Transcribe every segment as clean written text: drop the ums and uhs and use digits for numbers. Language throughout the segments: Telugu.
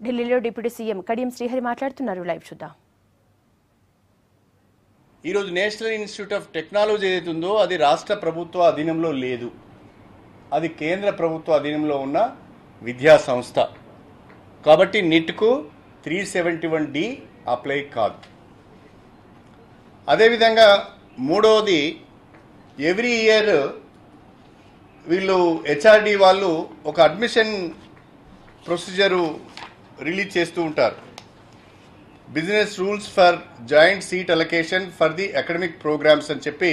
ఢిల్లీలో డిప్యూటీ సీఎం కడియం శ్రీహరి మాట్లాడుతున్నారు. లైవ్ చూద్దాం. ఈరోజు నేషనల్ ఇన్స్టిట్యూట్ ఆఫ్ టెక్నాలజీ ఏదైతే ఉందో అది రాష్ట్ర ప్రభుత్వ అధీనంలో లేదు, అది కేంద్ర ప్రభుత్వ అధీనంలో ఉన్న విద్యా సంస్థ. కాబట్టి నిట్కు 371D అప్లై కాదు. అదేవిధంగా మూడవది, ఎవ్రీ ఇయర్ వీళ్ళు హెచ్ఆర్డి వాళ్ళు ఒక అడ్మిషన్ ప్రొసీజరు రిలీజ్ చేస్తూ ఉంటారు. Business rules for joint seat allocation for the academic programmes అని చెప్పి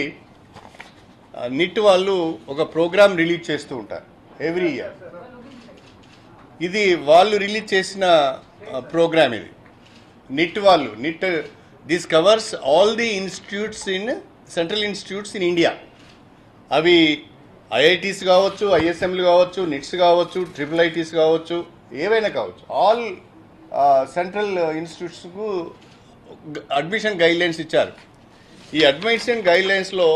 నిట్ వాళ్ళు ఒక ప్రోగ్రామ్ రిలీజ్ చేస్తూ ఉంటారు ఎవ్రీ ఇయర్. ఇది వాళ్ళు రిలీజ్ చేసిన ప్రోగ్రామ్. ఇది నిట్ వాళ్ళు this covers all the institutes in central institutes in India. అవి ఐఐటీస్ కావచ్చు, ఐఎస్ఎంలు కావచ్చు, నిట్స్ కావచ్చు, IIITs కావచ్చు, ఏవైనా కావచ్చు. ఆల్ సెంట్రల్ ఇన్స్టిట్యూట్స్కు అడ్మిషన్ గైడ్లైన్స్ ఇచ్చారు. ఈ అడ్మిషన్ గైడ్లైన్స్లో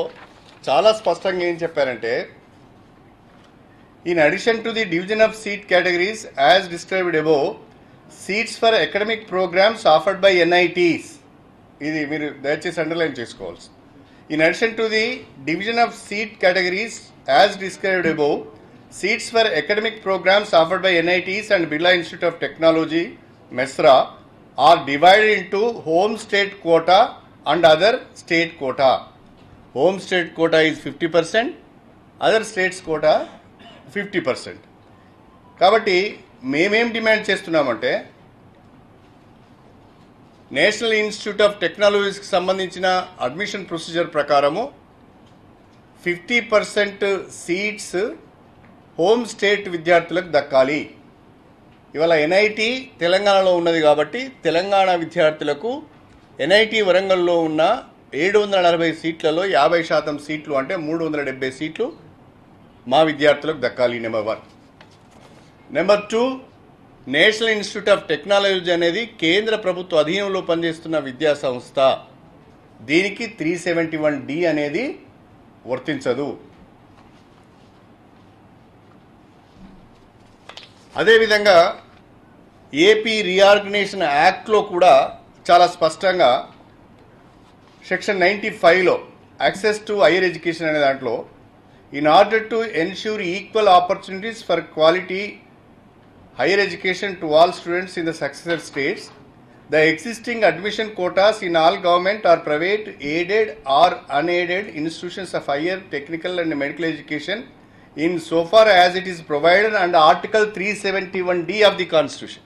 చాలా స్పష్టంగా ఏం చెప్పారంటే, in addition to the division of seat categories as described above, seats for academic programmes offered by NITs, ఇది మీరు దయచేసి అండర్లైన్ చేసుకోవాల్సి. In addition to the division of seat categories as described above, seats for academic programs offered by NITs and Birla Institute of Technology, MESRA, are divided into home state quota and other state quota. Home state quota is 50%, other states quota 50%. కాబట్టి మేమేం డిమాండ్ చేస్తున్నామంటే, నేషనల్ ఇన్స్టిట్యూట్ ఆఫ్ టెక్నాలజీస్కి సంబంధించిన అడ్మిషన్ ప్రొసీజర్ ప్రకారము 50% సీట్స్ హోమ్ స్టేట్ విద్యార్థులకు దక్కాలి. ఇవాళ NIT తెలంగాణలో ఉన్నది కాబట్టి తెలంగాణ విద్యార్థులకు NIT వరంగల్లో ఉన్న 740 సీట్లలో 50% సీట్లు అంటే 370 సీట్లు మా విద్యార్థులకు దక్కాలి. Number 1. Number 2, national institute of technology అనేది కేంద్ర ప్రభుత్వ అధీనంలో పనిచేస్తున్న విద్యా సంస్థ. దీనికి 371D అనేది వర్తించదు. అదేవిధంగా ఏపీ రీఆర్గనైజేషన్ యాక్ట్లో కూడా చాలా స్పష్టంగా సెక్షన్ 95లో యాక్సెస్ టు హైయర్ ఎడ్యుకేషన్ అనే దాంట్లో, in order to ensure equal opportunities for quality higher education to all students in the successor states, the existing admission quotas in all government or private aided or unaided institutions of higher technical and medical education in so far as it is provided under Article 371D of the Constitution.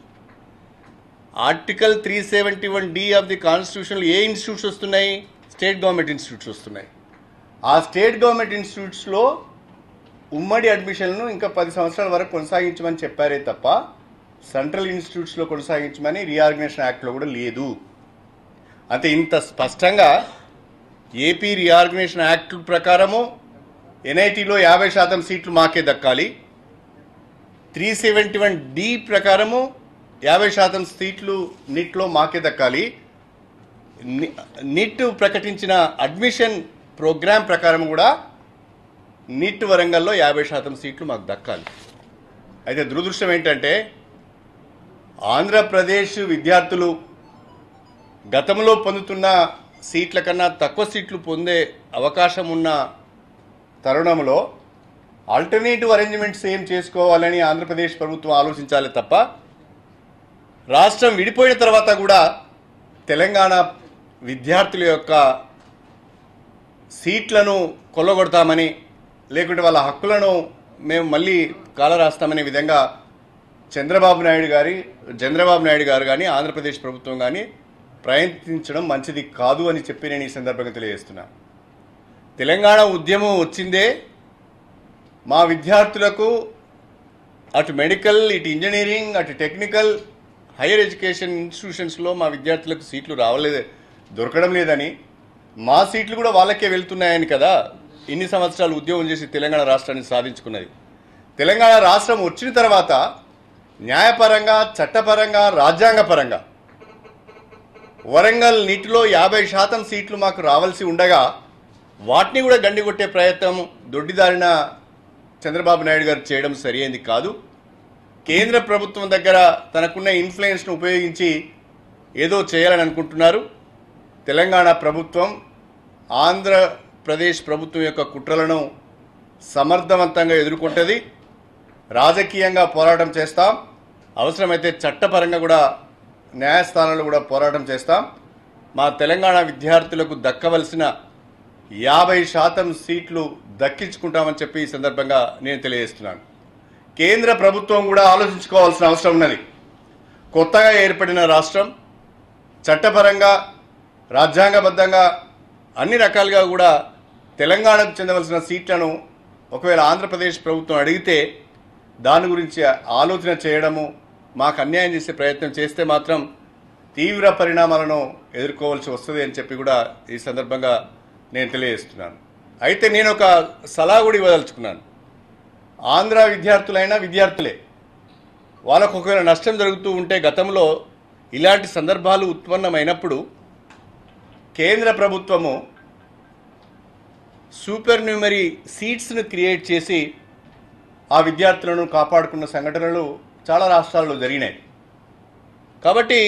Article 371D of the Constitution A institutes వస్తున్నాయి? స్టేట్ గవర్నమెంట్ ఇన్స్టిట్యూట్స్ వస్తున్నాయి. ఆ స్టేట్ గవర్నమెంట్ ఇన్స్టిట్యూట్స్లో ఉమ్మడి అడ్మిషన్లను ఇంకా 10 సంవత్సరాల వరకు కొనసాగించమని చెప్పారే తప్ప సెంట్రల్ ఇన్స్టిట్యూట్స్లో కొనసాగించమని రీఆర్గనైజేషన్ యాక్ట్లో కూడా లేదు. అంటే ఇంత స్పష్టంగా ఏపీ రీఆర్గనైజేషన్ యాక్ట్ ప్రకారము NITలో 50% సీట్లు మాకే దక్కాలి, 371D ప్రకారము 50% సీట్లు నిట్లో మాకే దక్కాలి, నిట్ ప్రకటించిన అడ్మిషన్ ప్రోగ్రామ్ ప్రకారం కూడా నిట్ వరంగల్లో 50% సీట్లు మాకు దక్కాలి. అయితే దురదృష్టం ఏంటంటే, ఆంధ్రప్రదేశ్ విద్యార్థులు గతంలో పొందుతున్న సీట్ల కన్నా తక్కువ సీట్లు పొందే అవకాశం ఉన్న తరుణంలో ఆల్టర్నేటివ్ అరేంజ్మెంట్స్ ఏం చేసుకోవాలని ఆంధ్రప్రదేశ్ ప్రభుత్వం ఆలోచించాలి తప్ప, రాష్ట్రం విడిపోయిన తర్వాత కూడా తెలంగాణ విద్యార్థుల యొక్క సీట్లను కొల్లగొడతామని, లేకుంటే వాళ్ళ హక్కులను మేము మళ్ళీ కాలరాస్తామనే విధంగా చంద్రబాబు నాయుడు గారు కానీ ఆంధ్రప్రదేశ్ ప్రభుత్వం కానీ ప్రయత్నించడం మంచిది కాదు అని చెప్పి నేను ఈ సందర్భంగా తెలియజేస్తున్నాను. తెలంగాణ ఉద్యమం వచ్చిందే మా విద్యార్థులకు అటు మెడికల్, ఇటు ఇంజనీరింగ్, అటు టెక్నికల్, హైయర్ ఎడ్యుకేషన్ ఇన్స్టిట్యూషన్స్లో మా విద్యార్థులకు సీట్లు దొరకడం లేదని, మా సీట్లు కూడా వాళ్ళకే వెళ్తున్నాయని కదా ఇన్ని సంవత్సరాలు ఉద్యమం చేసి తెలంగాణ రాష్ట్రాన్ని సాధించుకున్నది. తెలంగాణ రాష్ట్రం వచ్చిన తర్వాత న్యాయపరంగా, చట్టపరంగా, రాజ్యాంగపరంగా వరంగల్ నిట్లో 50% సీట్లు మాకు రావాల్సి ఉండగా వాటిని కూడా గండిగొట్టే ప్రయత్నం దొడ్డిదారిన చంద్రబాబు నాయుడు గారు చేయడం సరైనది కాదు. కేంద్ర ప్రభుత్వం దగ్గర తనకున్న ఇన్ఫ్లుయెన్స్ను ఉపయోగించి ఏదో చేయాలని అనుకుంటున్నారు. తెలంగాణ ప్రభుత్వం ఆంధ్రప్రదేశ్ ప్రభుత్వం యొక్క కుట్రలను సమర్థవంతంగా ఎదుర్కొంటుంది. రాజకీయంగా పోరాటం చేస్తాం, అవసరమైతే చట్టపరంగా కూడా న్యాయస్థానాల్లో కూడా పోరాటం చేస్తాం. మా తెలంగాణ విద్యార్థులకు దక్కవలసిన 50% సీట్లు దక్కించుకుంటామని చెప్పి ఈ సందర్భంగా నేను తెలియజేస్తున్నాను. కేంద్ర ప్రభుత్వం కూడా ఆలోచించుకోవాల్సిన అవసరం ఉన్నది. కొత్తగా ఏర్పడిన రాష్ట్రం చట్టపరంగా రాజ్యాంగబద్ధంగా అన్ని రకాలుగా కూడా తెలంగాణకు చెందవలసిన సీట్లను ఒకవేళ ఆంధ్రప్రదేశ్ ప్రభుత్వం అడిగితే దాని గురించి ఆలోచన చేయడము, మాకు అన్యాయం చేసే ప్రయత్నం చేస్తే మాత్రం తీవ్ర పరిణామాలను ఎదుర్కోవాల్సి వస్తుంది అని చెప్పి కూడా ఈ సందర్భంగా నేను తెలియజేస్తున్నాను. అయితే నేను ఒక సలహా కూడా ఇవ్వదలుచుకున్నాను. ఆంధ్ర విద్యార్థులైనా విద్యార్థులే, వాళ్ళకు ఒకవేళ నష్టం జరుగుతూ ఉంటే గతంలో ఇలాంటి సందర్భాలు ఉత్పన్నమైనప్పుడు కేంద్ర ప్రభుత్వము సూపర్ న్యూమరీ సీట్స్ను క్రియేట్ చేసి ఆ విద్యార్థులను కాపాడుకున్న సంఘటనలు చాలా రాష్ట్రాల్లో జరిగినాయి. కాబట్టి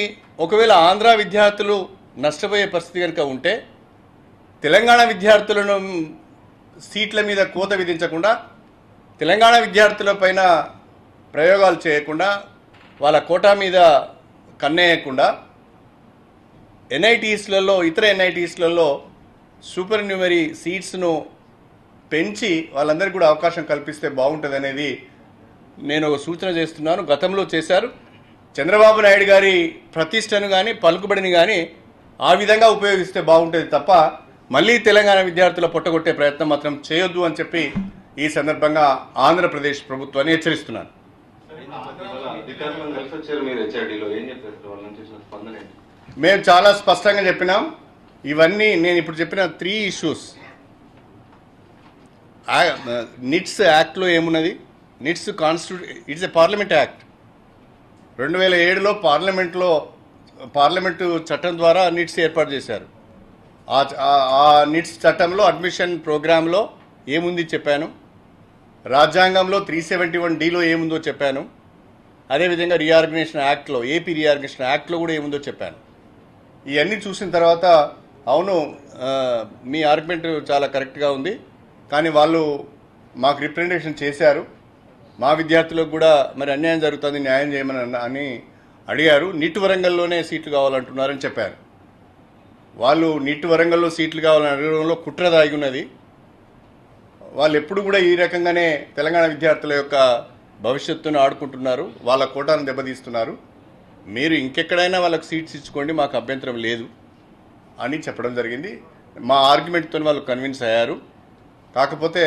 ఒకవేళ ఆంధ్ర విద్యార్థులు నష్టపోయే పరిస్థితి కనుక ఉంటే తెలంగాణ విద్యార్థులను సీట్ల మీద కోత విధించకుండా, తెలంగాణ విద్యార్థుల పైన ప్రయోగాలు చేయకుండా, వాళ్ళ కోటా మీద కన్నేయకుండా ఎన్ఐటీస్లలో, ఇతర ఎన్ఐటీస్లలో సూపర్ న్యూమరీ సీట్స్ను పెంచి వాళ్ళందరికీ కూడా అవకాశం కల్పిస్తే బాగుంటుంది అనేది నేను ఒక సూచన చేస్తున్నాను. గతంలో చేశారు. చంద్రబాబు నాయుడు గారి ప్రతిష్టను కానీ పలుకుబడిని కానీ ఆ విధంగా ఉపయోగిస్తే బాగుంటుంది తప్ప మళ్ళీ తెలంగాణ విద్యార్థుల పొట్టగొట్టే ప్రయత్నం మాత్రం చేయొద్దు అని చెప్పి ఈ సందర్భంగా ఆంధ్రప్రదేశ్ ప్రభుత్వాన్ని హెచ్చరిస్తున్నాను. మేము చాలా స్పష్టంగా చెప్పినాం. ఇవన్నీ నేను ఇప్పుడు చెప్పిన 3 ఇష్యూస్ నిట్స్ యాక్ట్లో ఏమున్నది, NITs it's a parliament act. 2007లో పార్లమెంటు చట్టం ద్వారా నిట్స్ ఏర్పాటు చేశారు. ఆ నిట్స్ చట్టంలో అడ్మిషన్ ప్రోగ్రాంలో ఏముంది చెప్పాను, రాజ్యాంగంలో 371Dలో ఏముందో చెప్పాను, అదేవిధంగా రీఆర్గనైజేషన్ యాక్ట్లో, ఏపీ రీఆర్గనైజేషన్ యాక్ట్లో కూడా ఏముందో చెప్పాను. ఇవన్నీ చూసిన తర్వాత అవును మీ ఆర్గ్యుమెంట్ చాలా కరెక్ట్గా ఉంది, కానీ వాళ్ళు మాకు రిప్రజెంటేషన్ చేశారు, మా విద్యార్థులకు కూడా మరి అన్యాయం జరుగుతుంది, న్యాయం చేయమని అని అడిగారు. నిట్ వరంగల్లోనే సీట్లు కావాలంటున్నారని చెప్పారు. వాళ్ళు నిట్ వరంగల్లో సీట్లు కావాలని అడగడంలో కుట్ర దాగి ఉన్నది. వాళ్ళు ఎప్పుడు కూడా ఈ రకంగానే తెలంగాణ విద్యార్థుల యొక్క భవిష్యత్తును ఆడుకుంటున్నారు, వాళ్ళ కోటాను దెబ్బతీస్తున్నారు. మీరు ఇంకెక్కడైనా వాళ్ళకి సీట్స్ ఇచ్చుకోండి, మాకు అభ్యంతరం లేదు అని చెప్పడం జరిగింది. మా ఆర్గ్యుమెంట్తో వాళ్ళు కన్విన్స్ అయ్యారు. కాకపోతే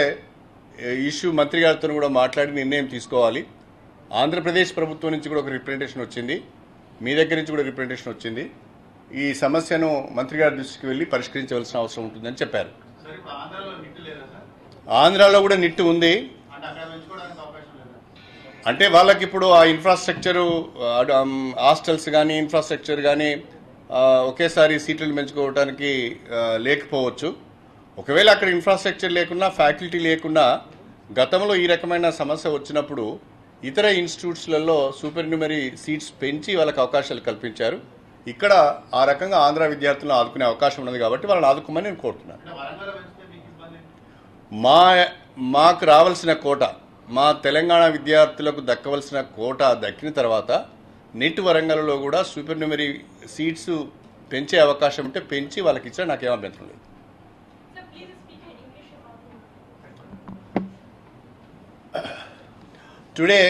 ఇష్యూ మంత్రి గారితో కూడా మాట్లాడి నిర్ణయం తీసుకోవాలి. ఆంధ్రప్రదేశ్ ప్రభుత్వం నుంచి కూడా ఒక రిప్రజెంటేషన్ వచ్చింది, మీ దగ్గర నుంచి కూడా రిప్రజెంటేషన్ వచ్చింది. ఈ సమస్యను మంత్రి గారి దృష్టికి వెళ్ళి పరిష్కరించవలసిన అవసరం ఉంటుందని చెప్పారు. ఆంధ్రాలో కూడా నిట్టు ఉంది. అంటే వాళ్ళకి ఇప్పుడు ఆ ఇన్ఫ్రాస్ట్రక్చరు, హాస్టల్స్ కానీ ఇన్ఫ్రాస్ట్రక్చర్ కానీ ఒకేసారి సీట్లను పెంచుకోవడానికి లేకపోవచ్చు. ఒకవేళ అక్కడ ఇన్ఫ్రాస్ట్రక్చర్ లేకున్నా, ఫ్యాకల్టీ లేకున్నా గతంలో ఈ రకమైన సమస్య వచ్చినప్పుడు ఇతర ఇన్స్టిట్యూట్స్లలో సూపర్ న్యూమరీ సీట్స్ పెంచి వాళ్ళకి అవకాశాలు కల్పించారు. ఇక్కడ ఆ రకంగా ఆంధ్ర విద్యార్థులను ఆదుకునే అవకాశం ఉన్నది కాబట్టి వాళ్ళని ఆదుకోమని నేను కోరుతున్నాను. మాకు రావాల్సిన కోట, మా తెలంగాణ విద్యార్థులకు దక్కవలసిన కోట దక్కిన తర్వాత నిట్ వరంగల్లో కూడా సూపర్ న్యూమరీ సీట్స్ పెంచే అవకాశం ఉంటే పెంచి వాళ్ళకి ఇచ్చినా నాకేం అభ్యంతరం లేదు. Today,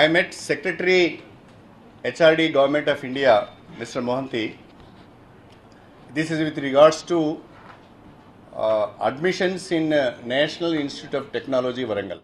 I met Secretary HRD Government of India, Mr. Mohanty. This is with regards to admissions in National Institute of Technology, Varangal.